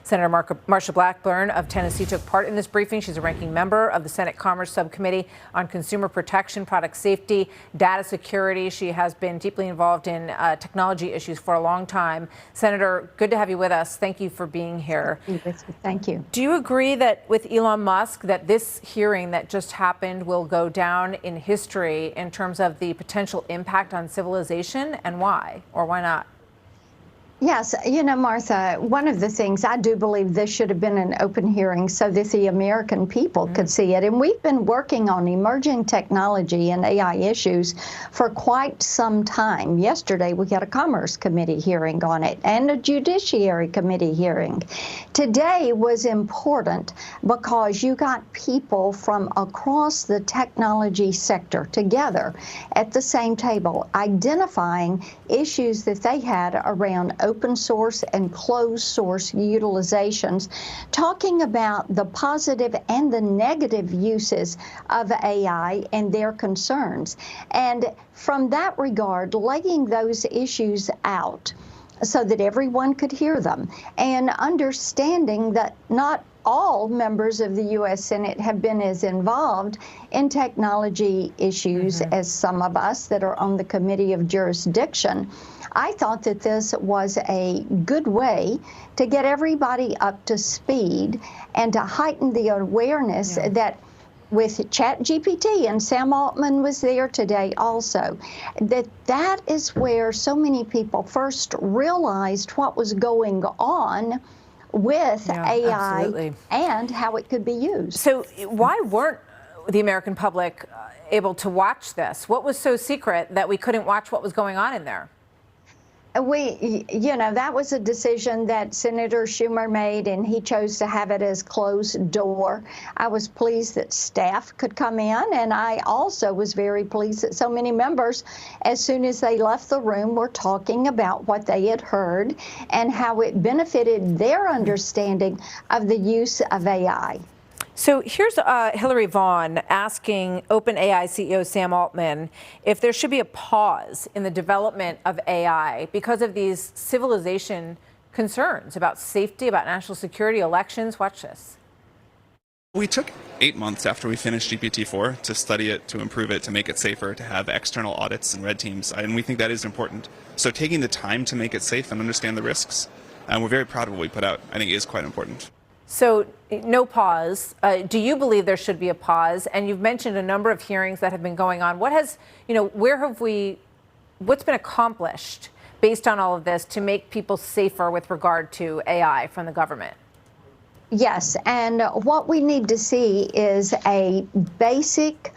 Senator Marsha Blackburn of Tennessee took part in this briefing. She's a ranking member of the Senate Commerce Subcommittee on Consumer Protection, Product Safety, Data Security. She has been deeply involved in technology issues for a long time. Senator, good to have you with us. Thank you for being here. Thank you. Do you agree that with Elon Musk that this hearing that just happened will go down in history in terms of the potential impact on civilization, and why or why not? Yes, you know, Martha, one of the things I do believe this should have been an open hearing so that the American people could see it. And we've been working on emerging technology and AI issues for quite some time. Yesterday, we had a Commerce Committee hearing on it and a Judiciary Committee hearing. Today was important because you got people from across the technology sector together at the same table, identifying issues that they had around open source and closed source utilizations, talking about the positive and the negative uses of AI and their concerns. And from that regard, laying those issues out so that everyone could hear them, and understanding that not all members of the U.S. Senate have been as involved in technology issues as some of us that are on the Committee of Jurisdiction. I thought that this was a good way to get everybody up to speed and to heighten the awareness that with ChatGPT, and Sam Altman was there today also, that is where so many people first realized what was going on with AI absolutely. And how it could be used. So why weren't the American public able to watch this? What was so secret that we couldn't watch what was going on in there? You know, that was a decision that Senator Schumer made, and he chose to have it as closed door. I was pleased that staff could come in, and I also was very pleased that so many members, as soon as they left the room, were talking about what they had heard and how it benefited their understanding of the use of AI. So here's Hillary Vaughn asking OpenAI CEO Sam Altman if there should be a pause in the development of AI because of these civilization concerns about safety, about national security, elections. Watch this. We took 8 months after we finished GPT-4 to study it, to improve it, to make it safer, to have external audits and red teams, and we think that is important. So taking the time to make it safe and understand the risks, and we're very proud of what we put out, I think is quite important. So no pause. Do you believe there should be a pause? And you've mentioned a number of hearings that have been going on. What has, what's been accomplished based on all of this to make people safer with regard to AI from the government? Yes, and what we need to see is a basic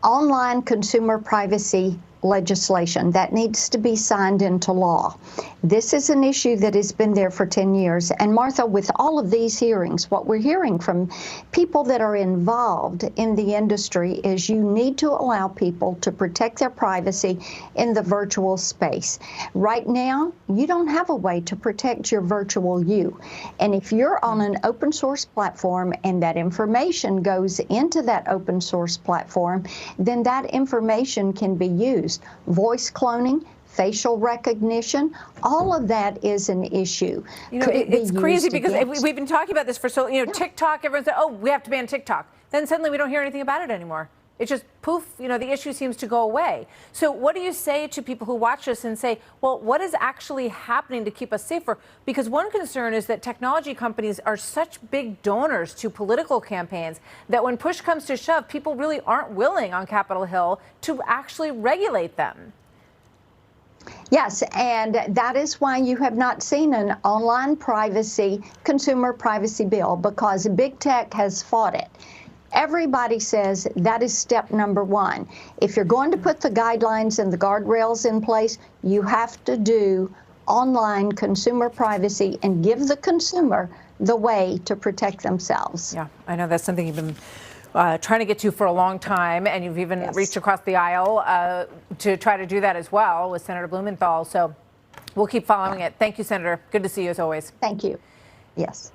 online consumer privacy legislation that needs to be signed into law. This is an issue that has been there for 10 years. And Martha, with all of these hearings, what we're hearing from people that are involved in the industry is you need to allow people to protect their privacy in the virtual space. Right now, you don't have a way to protect your virtual you. And if you're on an open source platform and that information goes into that open source platform, then that information can be used. Voice cloning, facial recognition, all of that is an issue. You know, it's crazy because we've been talking about this for so, TikTok, everyone said, oh, we have to ban TikTok. Then suddenly we don't hear anything about it anymore. It's just poof, the issue seems to go away. So what do you say to people who watch this and say, well, what is actually happening to keep us safer? Because one concern is that technology companies are such big donors to political campaigns that when push comes to shove, people really aren't willing on Capitol Hill to actually regulate them. Yes, and that is why you have not seen an online privacy, consumer privacy bill, because big tech has fought it. Everybody says that is step number one. If you're going to put the guidelines and the guardrails in place, you have to do online consumer privacy and give the consumer the way to protect themselves. Yeah, I know that's something you've been trying to get to for a long time, and you've even reached across the aisle to try to do that as well with Senator Blumenthal. So we'll keep following it. Thank you, Senator. Good to see you as always. Thank you. Yes.